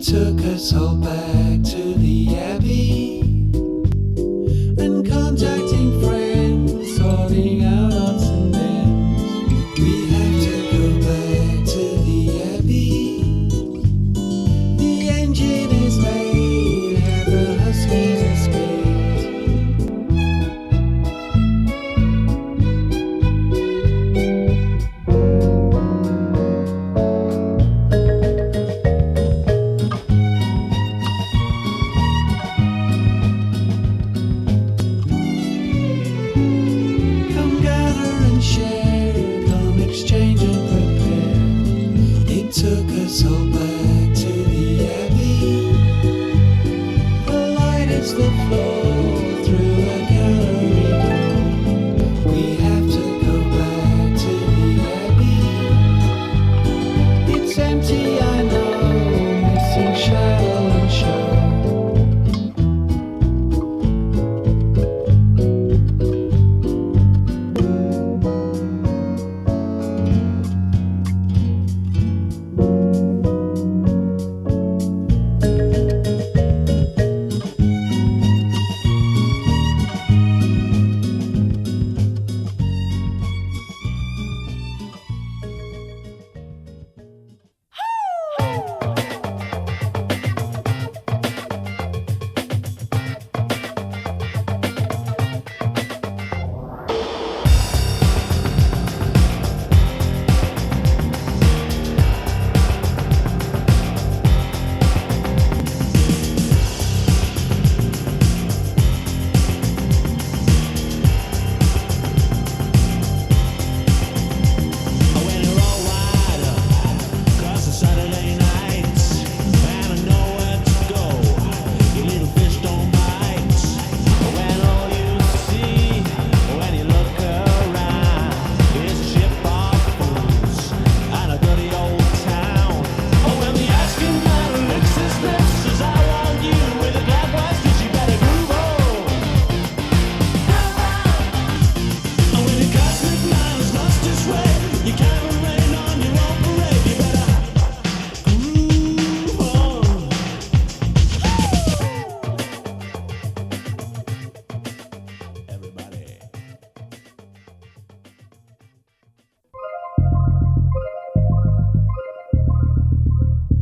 took us all back to the Abbey and contacting friends, sorting out odds and ends. We have to go back to the Abbey. The engine is made, have the Huskies escaped?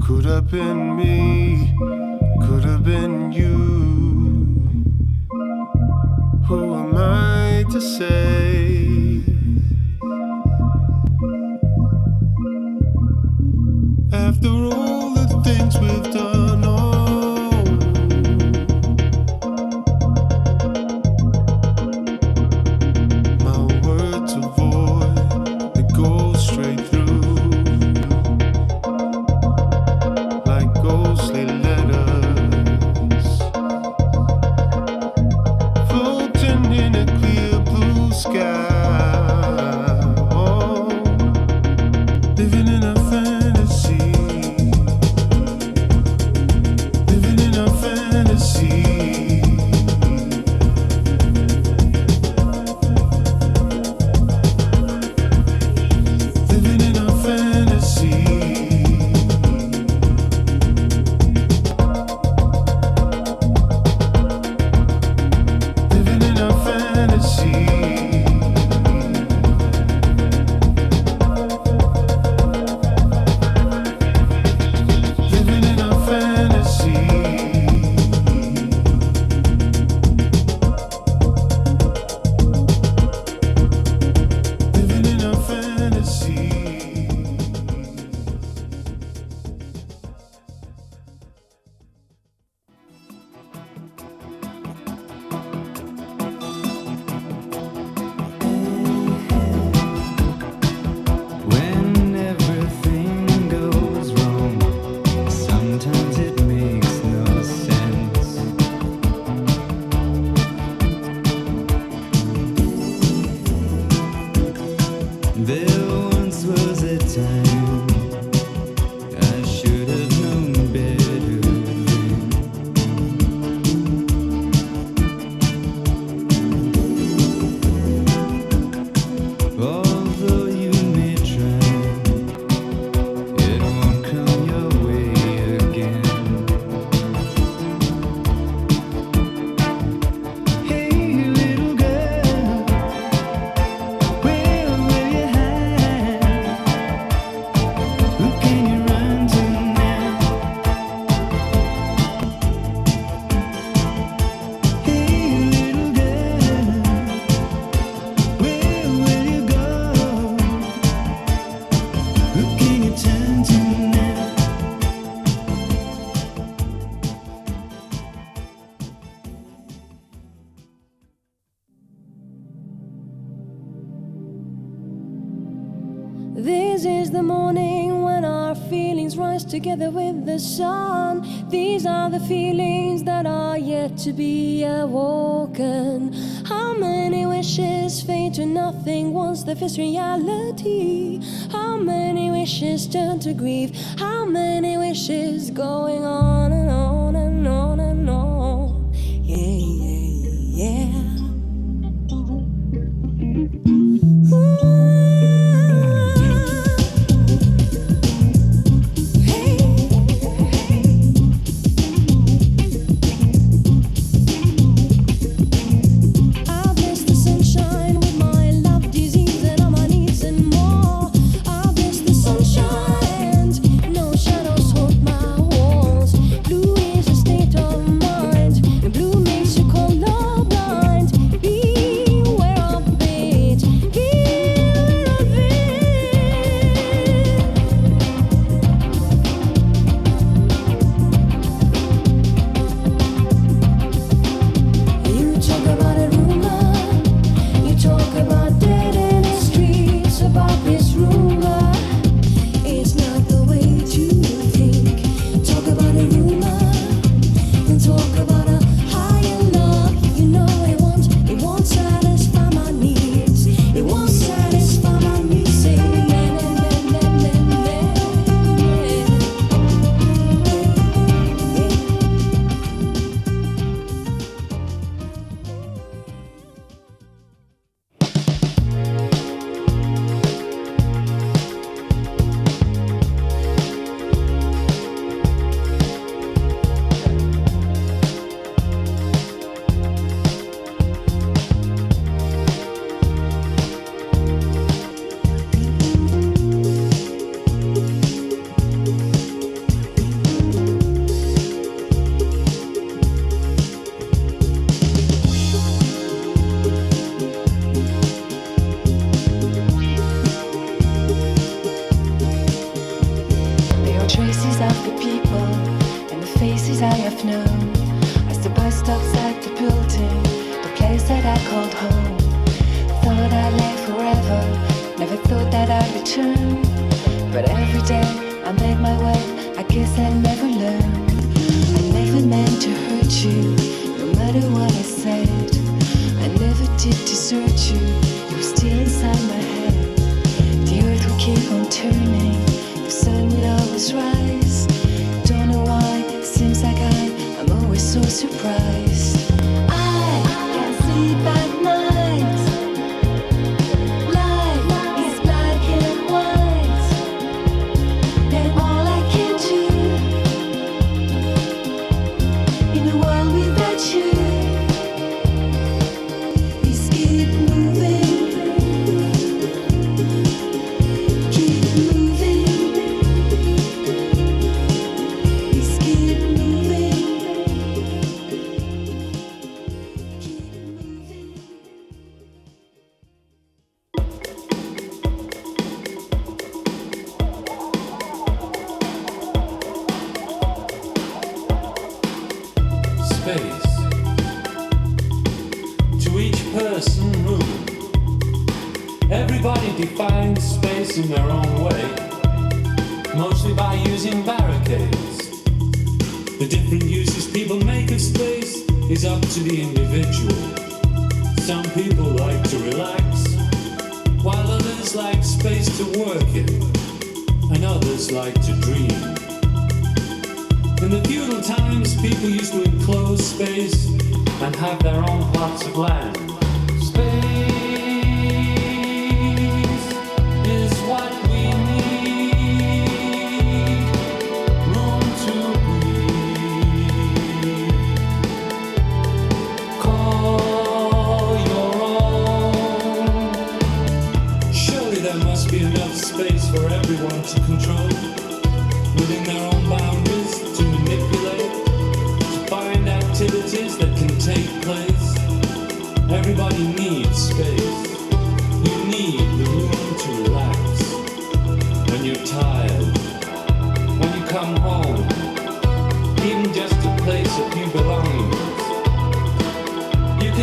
Could have been me, could have been you. Who am I to say? After all of the things we've done, oh, my words are void, they go straight through. Ghostly letters floating in a clear blue sky. This is the morning when our feelings rise together with the sun. These are the feelings that are yet to be awoken. How many wishes fade to nothing once they face reality? How many wishes turn to grief? How many wishes going on and on and on and on? Yeah, yeah, yeah.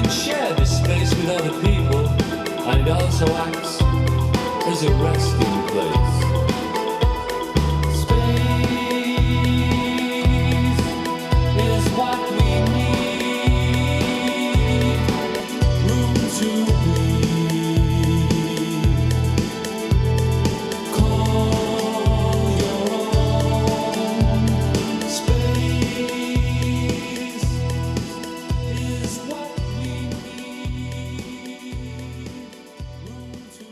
Share this space with other people, and it also acts as is a resting place. Space is what we need. Room to breathe. Call your own. Space is what we need. Room to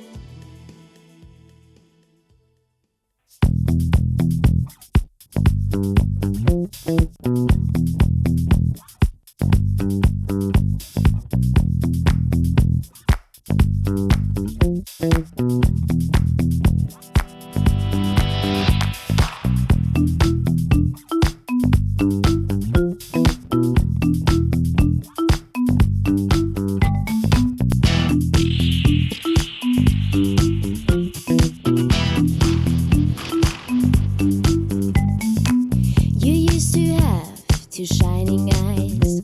You used to have two shining eyes,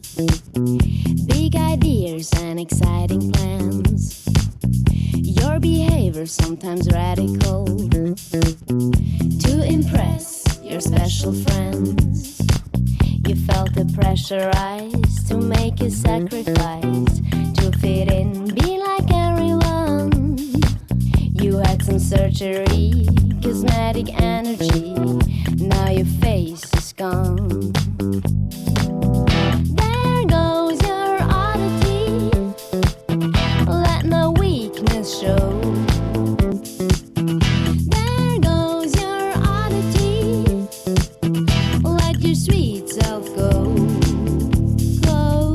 big ideas and exciting plans. Your behavior sometimes radical to impress your special friends. You felt the pressurized to make a sacrifice to fit in, be like everyone. You had some surgery, cosmetic energy. Now your face is gone. There goes your oddity. Let no weakness show. There goes your oddity. Let your sweet self go. Go.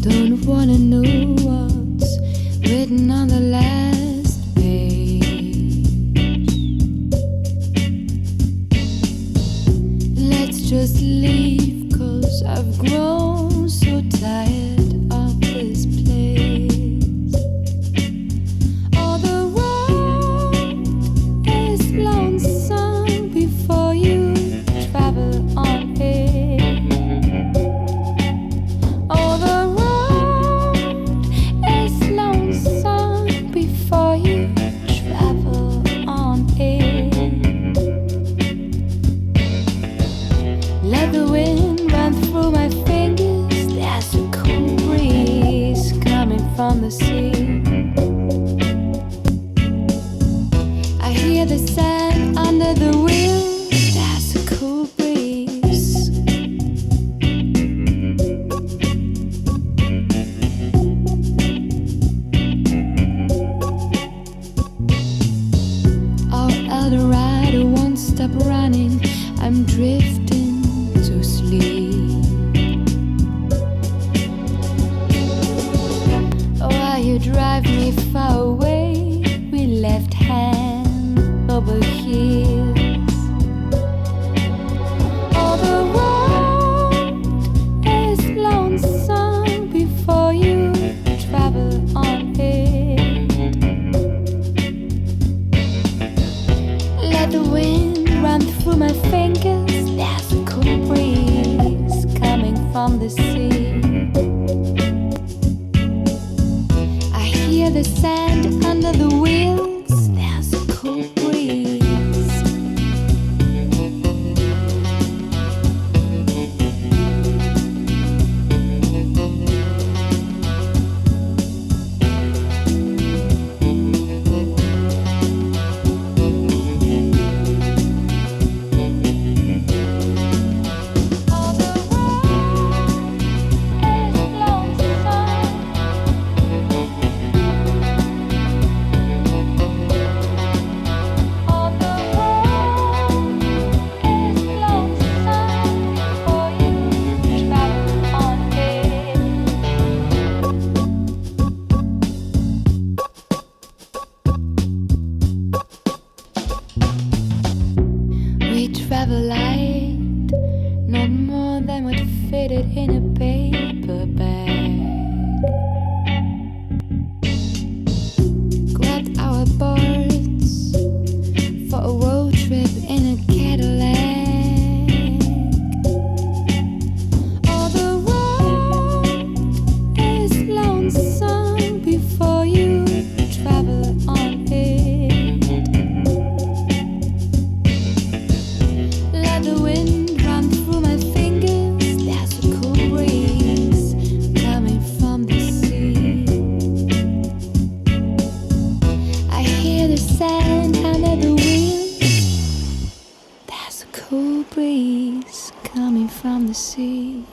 Don't wanna know what's written on the last page. Let's just leave, 'cause I've grown so tired of this place. All the road is lonesome before you travel on it. All the road is lonesome before you travel on it. Let the wind run through my fingers. There's a cool breeze coming from the sea. I hear the sand under the wheels. There's a cool breeze. Oh, Eldorado won't stop running. I'm drifting to sleep. Oh, why you drive me far away? We left hand over heels. All the road is lonesome before you travel on it. Let the wind run through my fingers. There's a cool breeze coming from the sea. I hear the sand under the wheels. There's a cool breeze. All the road is lonesome travel light, not more than would fit it in a paper bag. Grabbed our boards for a road trip in a Cadillac. Oh, the road is lonesome before you travel on it. Let the wind run through my fingers. There's a cool breeze coming from the sea. I hear the sand under the wheels. There's a cool breeze coming from the sea.